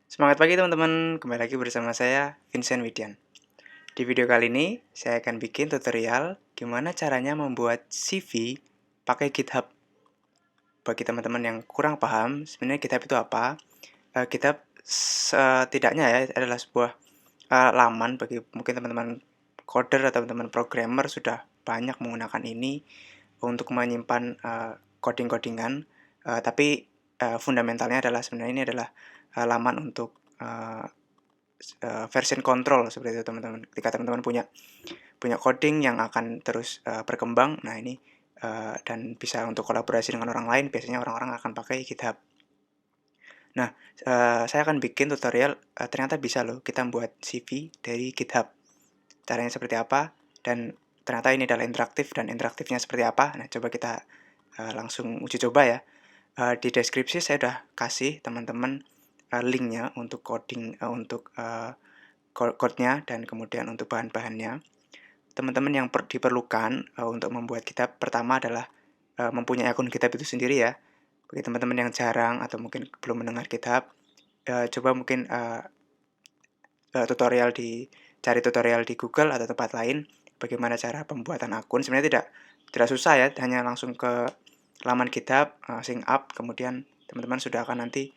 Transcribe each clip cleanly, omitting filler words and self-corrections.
Semangat pagi teman-teman, kembali lagi bersama saya Vincent Widian. Di video kali ini, saya akan bikin tutorial gimana caranya membuat CV pakai GitHub. Bagi teman-teman yang kurang paham, sebenarnya GitHub itu apa? GitHub setidaknya ya adalah sebuah laman bagi mungkin teman-teman coder atau teman-teman programmer sudah banyak menggunakan ini untuk menyimpan coding-codingan, tapi fundamentalnya adalah sebenarnya ini adalah laman untuk version control seperti itu teman-teman. Ketika teman-teman punya punya coding yang akan terus berkembang, nah ini dan bisa untuk kolaborasi dengan orang lain, biasanya orang-orang akan pakai GitHub. Nah, saya akan bikin tutorial ternyata bisa loh kita buat CV dari GitHub. Caranya seperti apa dan ternyata ini adalah interaktif dan interaktifnya seperti apa. Nah, coba kita langsung uji coba ya. Di deskripsi saya udah kasih teman-teman linknya untuk coding untuk code-nya dan kemudian untuk bahan-bahannya. Teman-teman yang diperlukan untuk membuat GitHub pertama adalah mempunyai akun GitHub itu sendiri ya. Bagi teman-teman yang jarang atau mungkin belum mendengar GitHub, coba mungkin cari tutorial di Google atau tempat lain bagaimana cara pembuatan akun. Sebenarnya tidak susah ya, hanya langsung ke laman GitHub, sign up, kemudian teman-teman sudah akan nanti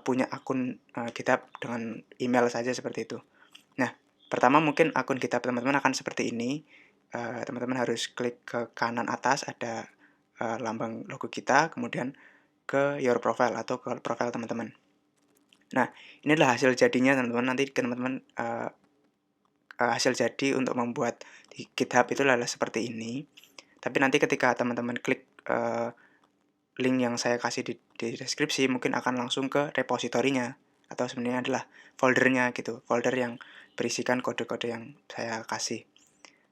punya akun GitHub dengan email saja seperti itu. Nah, pertama mungkin akun GitHub teman-teman akan seperti ini. Teman-teman harus klik ke kanan atas ada lambang logo kita, kemudian ke your profile atau ke profile teman-teman. Nah, ini adalah hasil jadinya teman-teman. Nanti teman-teman hasil jadi untuk membuat di GitHub itu adalah seperti ini. Tapi nanti ketika teman-teman klik link yang saya kasih di deskripsi, mungkin akan langsung ke repositorinya atau sebenarnya adalah foldernya gitu, folder yang berisikan kode-kode yang saya kasih.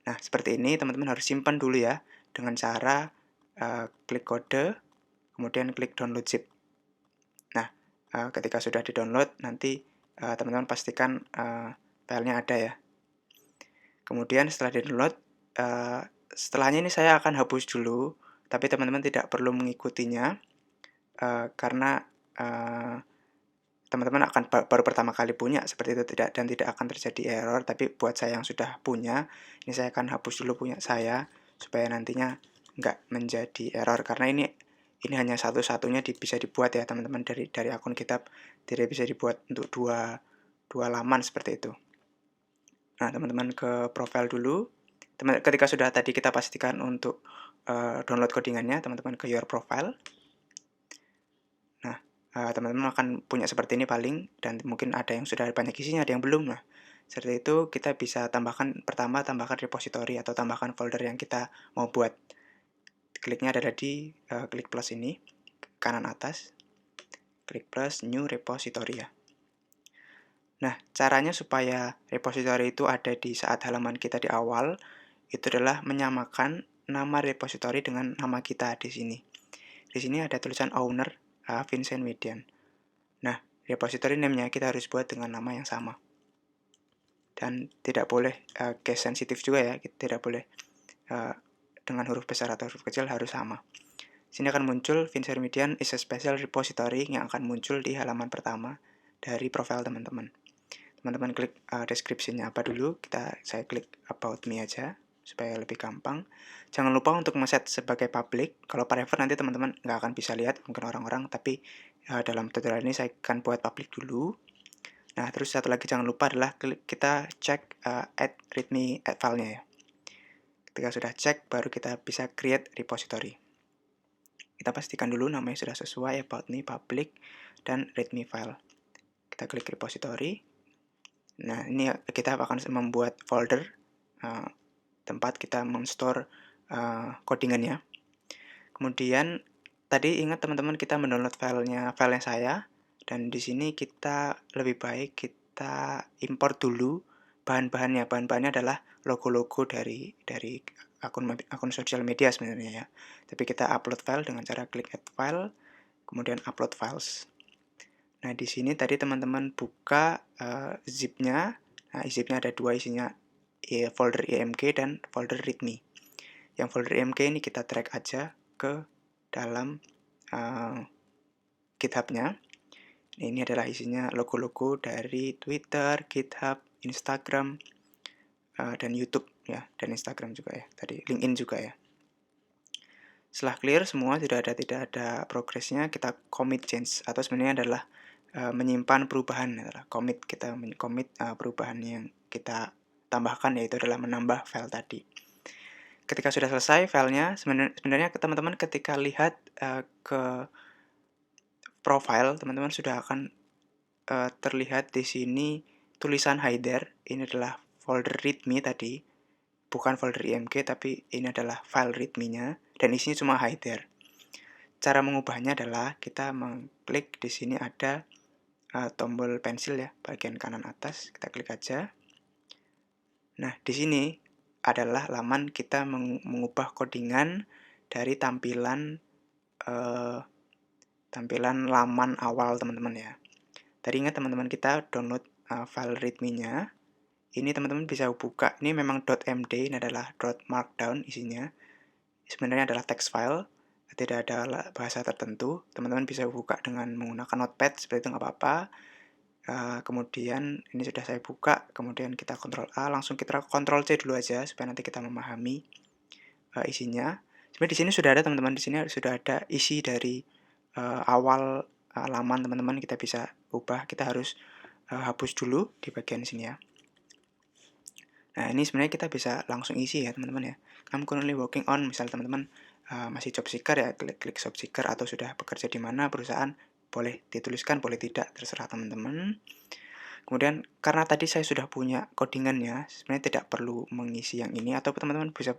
Nah, seperti ini teman-teman harus simpan dulu ya dengan cara klik kode, kemudian klik download zip. Nah, ketika sudah di-download nanti teman-teman pastikan filenya ada ya. Kemudian setelah di-download, setelahnya ini saya akan hapus dulu, tapi teman-teman tidak perlu mengikutinya karena teman-teman akan baru pertama kali punya seperti itu dan tidak akan terjadi error. Tapi buat saya yang sudah punya, ini saya akan hapus dulu punya saya supaya nantinya nggak menjadi error karena ini hanya satu-satunya bisa dibuat ya teman-teman dari akun GitHub, tidak bisa dibuat untuk dua laman seperti itu. Nah, teman-teman ke profile dulu. Ketika sudah tadi kita pastikan untuk download codingannya, teman-teman ke your profile. Nah, teman-teman akan punya seperti ini paling, dan mungkin ada yang sudah banyak isinya, ada yang belum. Nah, seperti itu kita bisa tambahkan repository atau tambahkan folder yang kita mau buat. Kliknya adalah di klik plus ini, kanan atas, klik plus new repository ya. Nah, caranya supaya repository itu ada di saat halaman kita di awal, itu adalah menyamakan nama repository dengan nama kita di sini. Di sini ada tulisan owner, Vincent Widian. Nah, repository name-nya kita harus buat dengan nama yang sama. Dan tidak boleh case sensitif juga ya, tidak boleh dengan huruf besar atau huruf kecil, harus sama. Sini akan muncul Vincent Widian is a special repository yang akan muncul di halaman pertama dari profil teman-teman. Teman-teman klik deskripsinya apa dulu, saya klik about me aja supaya lebih gampang. Jangan lupa untuk set sebagai public. Kalau private nanti teman-teman nggak akan bisa lihat mungkin orang-orang, tapi dalam tutorial ini saya akan buat public dulu. Nah, terus satu lagi jangan lupa adalah kita cek add readme add file-nya ya. Ketika sudah cek, baru kita bisa create repository. Kita pastikan dulu namanya sudah sesuai, about me, public, dan readme file. Kita klik repository. Nah, ini kita akan membuat folder tempat kita men-store codingannya. Kemudian tadi ingat teman-teman kita mendownload filenya saya, dan di sini kita lebih baik kita import dulu bahan-bahannya. Bahan-bahannya adalah logo-logo dari akun sosial media sebenarnya ya. Tapi kita upload file dengan cara klik add file, kemudian upload files. Nah, di sini tadi teman-teman buka zip-nya. Nah, zip-nya ada dua isinya, folder img dan folder readme. Yang folder img ini kita drag aja ke dalam GitHub-nya. Ini adalah isinya logo-logo dari Twitter, GitHub, Instagram, dan YouTube ya, dan Instagram juga ya, tadi LinkedIn juga ya. Setelah clear semua tidak ada progresnya, kita commit change atau sebenarnya adalah menyimpan perubahan adalah commit, kita commit perubahan yang kita tambahkan, yaitu adalah menambah file tadi. Ketika sudah selesai filenya, sebenarnya teman-teman ketika lihat ke profile, teman-teman sudah akan terlihat di sini tulisan header. Ini adalah folder readme tadi, bukan folder img, tapi ini adalah file readme-nya, dan isinya cuma header. Cara mengubahnya adalah kita mengklik di sini ada tombol pensil ya, bagian kanan atas, kita klik aja. Nah, di sini adalah laman kita mengubah codingan dari tampilan laman awal teman-teman ya. Tadi ingat teman-teman kita download file readme-nya. Ini teman-teman bisa buka, ini memang .md, ini adalah .markdown isinya. Sebenarnya adalah text file, tidak ada bahasa tertentu. Teman-teman bisa buka dengan menggunakan notepad, seperti itu nggak apa-apa. Kemudian ini sudah saya buka, kemudian kita Ctrl A, langsung kita Ctrl C dulu aja supaya nanti kita memahami isinya. Sebenarnya di sini sudah ada teman-teman, di sini sudah ada isi dari awal laman teman-teman, kita bisa ubah. Kita harus hapus dulu di bagian sini ya. Nah, ini sebenarnya kita bisa langsung isi ya teman-teman ya. I'm currently working on, misal teman-teman masih job seeker ya, klik job seeker, atau sudah bekerja di mana perusahaan, boleh dituliskan, boleh tidak, terserah teman-teman. Kemudian karena tadi saya sudah punya codingannya, sebenarnya tidak perlu mengisi yang ini, atau teman-teman bisa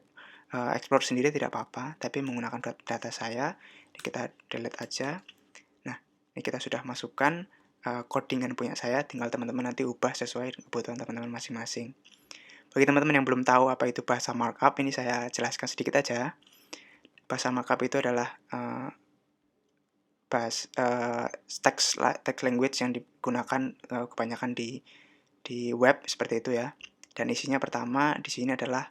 explore sendiri tidak apa-apa, tapi menggunakan data saya, kita delete aja. Nah, ini kita sudah masukkan codingan punya saya, tinggal teman-teman nanti ubah sesuai kebutuhan teman-teman masing-masing. Bagi teman-teman yang belum tahu apa itu bahasa markup, ini saya jelaskan sedikit aja. Bahasa markup itu adalah text language yang digunakan kebanyakan di web seperti itu ya. Dan isinya pertama di sini adalah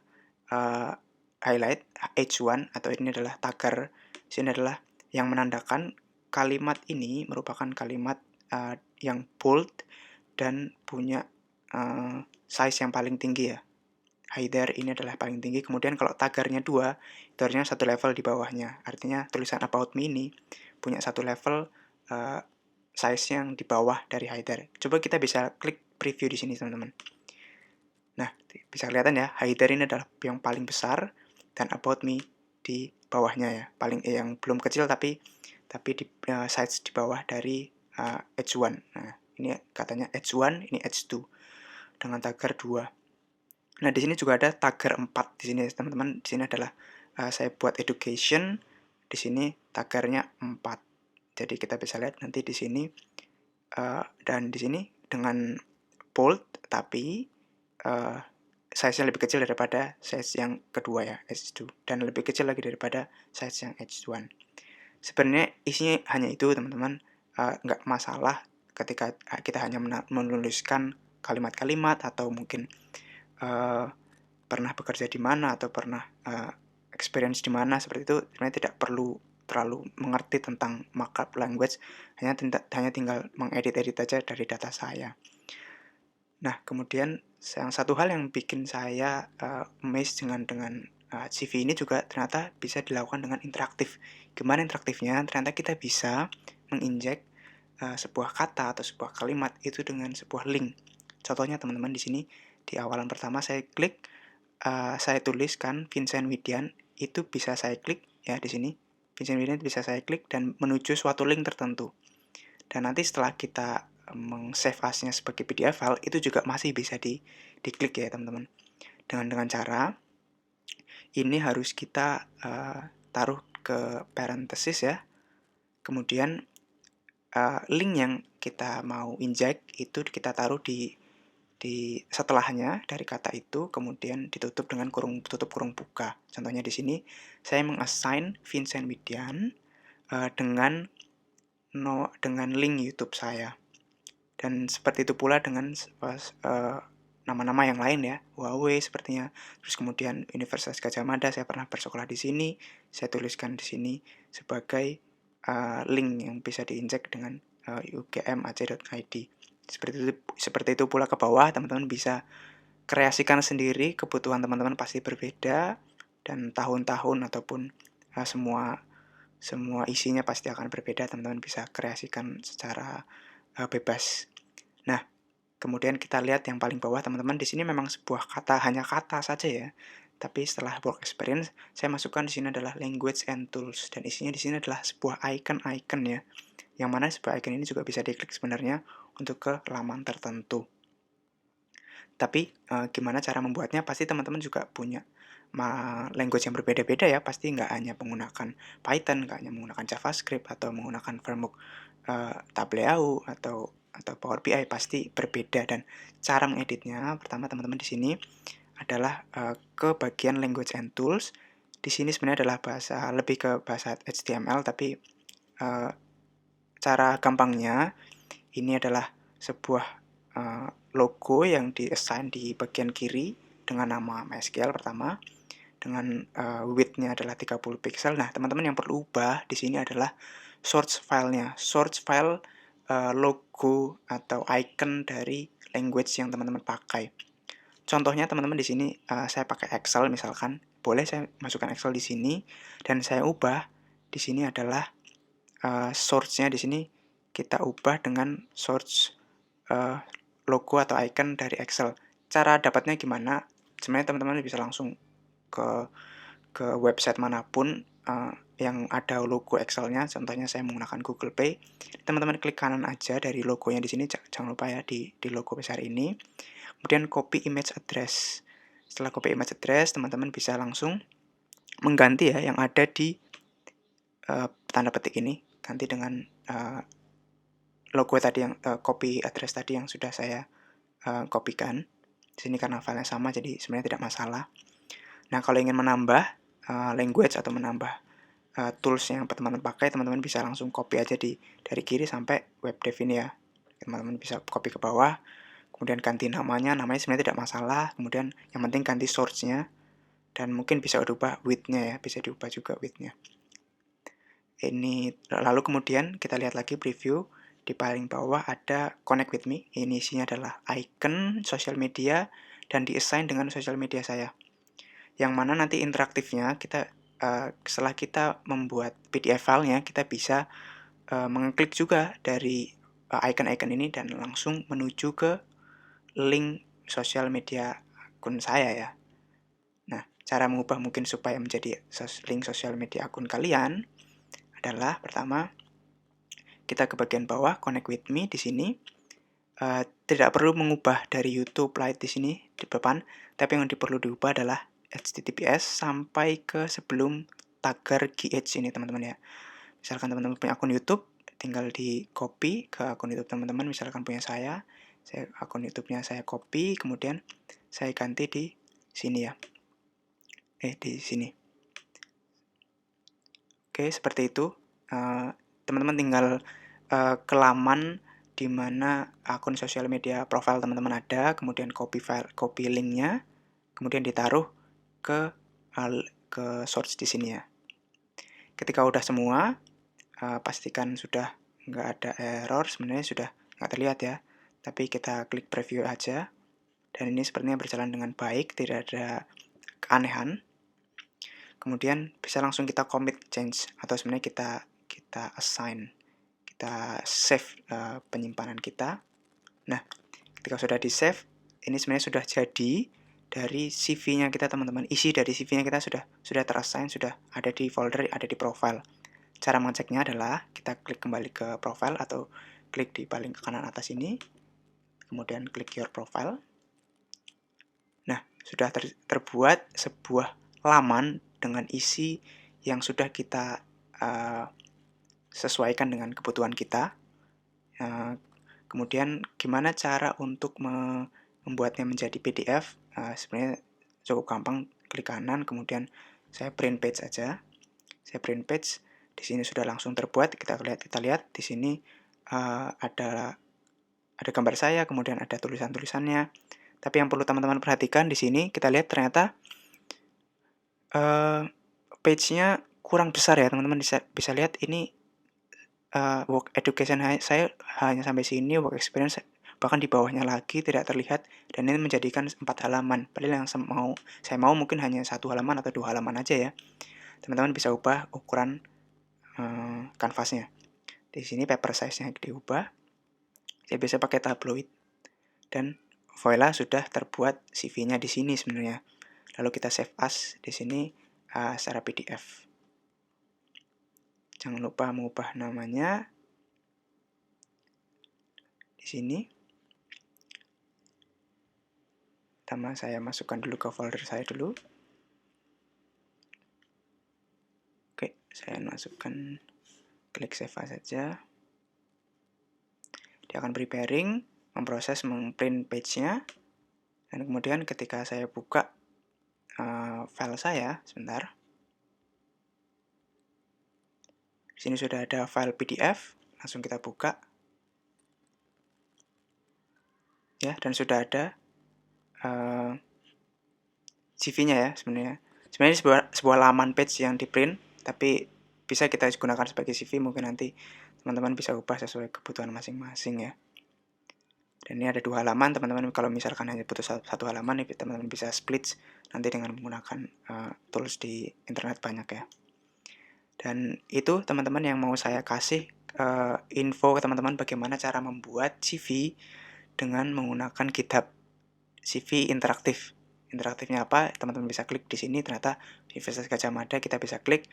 highlight H1, atau ini adalah tagger. Di sini adalah yang menandakan kalimat ini merupakan kalimat yang bold dan punya size yang paling tinggi ya. Header ini adalah paling tinggi. Kemudian kalau taggernya 2, itu harusnya satu level di bawahnya. Artinya tulisan about me ini punya satu level size yang di bawah dari header. Coba kita bisa klik preview di sini teman-teman. Nah, bisa kelihatan ya, header ini adalah yang paling besar dan about me di bawahnya ya. Paling yang belum kecil tapi di size di bawah dari H1. Nah, ini katanya H1, ini H2 dengan tagger 2. Nah, di sini juga ada tagger 4 di sini teman-teman. Di sini adalah saya buat education. Di sini taggernya 4. Jadi kita bisa lihat nanti di sini dan di sini dengan bold tapi size-nya lebih kecil daripada size yang kedua ya, H2, dan lebih kecil lagi daripada size yang H1. Sebenarnya isinya hanya itu teman-teman, nggak masalah ketika kita hanya menuliskan kalimat-kalimat atau mungkin pernah bekerja di mana atau pernah experience di mana, seperti itu. Sebenarnya tidak perlu terlalu mengerti tentang markup language, hanya tinggal mengedit-edit aja dari data saya. Nah, kemudian yang satu hal yang bikin saya amazed dengan CV ini juga ternyata bisa dilakukan dengan interaktif. Gimana interaktifnya? Ternyata kita bisa menginjek sebuah kata atau sebuah kalimat itu dengan sebuah link. Contohnya teman-teman di sini di awalan pertama saya klik, saya tuliskan Vincent Widian, itu bisa saya klik ya di sini. Vincent Widian bisa saya klik dan menuju suatu link tertentu. Dan nanti setelah kita meng-save as-nya sebagai PDF file, itu juga masih bisa diklik ya teman-teman. Dengan cara ini harus kita taruh ke parenthesis ya. Kemudian link yang kita mau inject itu kita taruh di setelahnya dari kata itu, kemudian ditutup dengan tutup kurung buka. Contohnya di sini saya mengassign Vincent Widian dengan link YouTube saya. Dan seperti itu pula dengan nama-nama yang lain ya, Huawei sepertinya. Terus kemudian Universitas Gadjah Mada, saya pernah bersekolah di sini, saya tuliskan di sini sebagai link yang bisa diinjek dengan ugmac.id. Seperti itu pula ke bawah, teman-teman bisa kreasikan sendiri. Kebutuhan teman-teman pasti berbeda, dan tahun-tahun ataupun semua isinya pasti akan berbeda. Teman-teman bisa kreasikan secara bebas. Nah, kemudian kita lihat yang paling bawah, teman-teman. Di sini memang sebuah kata, hanya kata saja ya. Tapi setelah work experience, saya masukkan di sini adalah language and tools, dan isinya di sini adalah sebuah icon-icon ya. Yang mana sebuah icon ini juga bisa diklik sebenarnya untuk ke laman tertentu. Tapi gimana cara membuatnya? Pasti teman-teman juga punya language yang berbeda-beda ya. Pasti nggak hanya menggunakan Python, nggak hanya menggunakan JavaScript atau menggunakan framework Tableau atau Power BI, pasti berbeda. Dan cara mengeditnya, pertama teman-teman di sini adalah ke bagian language and tools. Di sini sebenarnya adalah lebih ke bahasa HTML, tapi cara gampangnya ini adalah sebuah logo yang di-assign di bagian kiri dengan nama MySQL pertama, dengan width-nya adalah 30 pixel. Nah, teman-teman yang perlu ubah di sini adalah source file-nya. Source file logo atau icon dari language yang teman-teman pakai. Contohnya teman-teman di sini saya pakai Excel misalkan, boleh saya masukkan Excel di sini dan saya ubah di sini adalah source-nya di sini kita ubah dengan source logo atau icon dari Excel. Cara dapatnya gimana? Sebenarnya teman-teman bisa langsung ke website manapun yang ada logo Excel-nya. Contohnya saya menggunakan Google Pay. Teman-teman klik kanan aja dari logonya di sini, jangan lupa ya di logo besar ini. Kemudian copy image address. Setelah copy image address, teman-teman bisa langsung mengganti ya yang ada di tanda petik ini, ganti dengan logo tadi yang copy address tadi yang sudah saya kopikan. Di sini karena filenya sama, jadi sebenarnya tidak masalah. Nah, kalau ingin menambah language atau menambah tools yang teman-teman pakai, teman-teman bisa langsung copy aja dari kiri sampai web dev ini ya. Teman-teman bisa copy ke bawah, kemudian ganti namanya sebenarnya tidak masalah. Kemudian yang penting ganti source-nya, dan mungkin bisa diubah width-nya ya, bisa diubah juga width-nya. Ini lalu kemudian kita lihat lagi preview. Di paling bawah ada Connect with Me. Ini isinya adalah icon sosial media dan di-assign dengan sosial media saya. Yang mana nanti interaktifnya kita setelah kita membuat PDF filenya, kita bisa mengklik juga dari icon-icon ini dan langsung menuju ke link sosial media akun saya ya. Nah, cara mengubah mungkin supaya menjadi link sosial media akun kalian adalah pertama, kita ke bagian bawah, Connect with Me di sini. Tidak perlu mengubah dari YouTube Lite di sini di depan, tapi yang perlu diubah adalah HTTPS sampai ke sebelum tagar GH ini teman-teman ya. Misalkan teman-teman punya akun YouTube, tinggal di copy ke akun YouTube teman-teman. Misalkan punya saya akun YouTube-nya saya copy, kemudian saya ganti di sini ya. Di sini. Oke, seperti itu. Teman-teman tinggal ke laman di mana akun sosial media profile teman-teman ada, kemudian copy linknya, kemudian ditaruh ke source di sini ya. Ketika udah semua, pastikan sudah nggak ada error, sebenarnya sudah nggak terlihat ya. Tapi kita klik preview aja, dan ini sepertinya berjalan dengan baik, tidak ada keanehan. Kemudian bisa langsung kita commit change, atau sebenarnya kita assign, kita save penyimpanan kita. Nah, ketika sudah di save, ini sebenarnya sudah jadi dari CV-nya kita teman-teman. Isi dari CV-nya kita sudah terassign, sudah ada di folder, ada di profile. Cara mengeceknya adalah kita klik kembali ke profile atau klik di paling ke kanan atas ini, kemudian klik your profile. Nah, sudah terbuat sebuah laman dengan isi yang sudah kita sesuaikan dengan kebutuhan kita. Kemudian gimana cara untuk membuatnya menjadi PDF? Sebenarnya cukup gampang, klik kanan, kemudian saya print page aja. Saya print page, di sini sudah langsung terbuat. Kita lihat di sini ada gambar saya, kemudian ada tulisan-tulisannya. Tapi yang perlu teman-teman perhatikan di sini, kita lihat ternyata page-nya kurang besar ya teman-teman. Bisa lihat ini work education saya hanya sampai sini, work experience bahkan di bawahnya lagi tidak terlihat, dan ini menjadikan 4 halaman. Padahal yang saya mau mungkin hanya 1 halaman atau 2 halaman aja ya. Teman-teman bisa ubah ukuran kanvasnya. Di sini paper size-nya diubah. Saya biasa pakai tabloid, dan Voila sudah terbuat CV-nya di sini sebenarnya. Lalu kita save as di sini secara PDF. Jangan lupa mengubah namanya di sini. Pertama saya masukkan dulu ke folder saya dulu. Oke, saya masukkan, klik save as saja. Dia akan preparing, memproses, memprint page-nya, dan kemudian ketika saya buka file saya, sebentar. Di sini sudah ada file PDF, langsung kita buka. Ya, dan sudah ada CV-nya ya sebenarnya. Sebenarnya sebuah laman page yang di print, tapi bisa kita gunakan sebagai CV, mungkin nanti teman-teman bisa ubah sesuai kebutuhan masing-masing ya. Dan ini ada 2 halaman, teman-teman kalau misalkan hanya butuh 1 halaman, teman-teman bisa split nanti dengan menggunakan tools di internet banyak ya. Dan itu teman-teman yang mau saya kasih info ke teman-teman bagaimana cara membuat CV dengan menggunakan GitHub CV interaktif. Interaktifnya apa? Teman-teman bisa klik di sini, ternyata Universitas Gadjah Mada, kita bisa klik,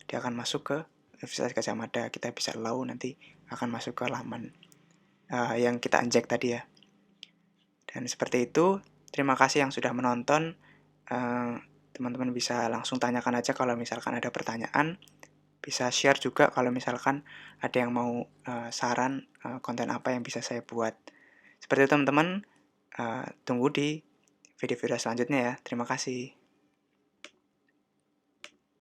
dia akan masuk ke Universitas Gadjah Mada. Kita bisa allow, nanti akan masuk ke laman yang kita injek tadi ya. Dan seperti itu, terima kasih yang sudah menonton. Teman-teman bisa langsung tanyakan aja kalau misalkan ada pertanyaan. Bisa share juga kalau misalkan ada yang mau saran konten apa yang bisa saya buat. Seperti itu teman-teman, tunggu di video-video selanjutnya ya. Terima kasih.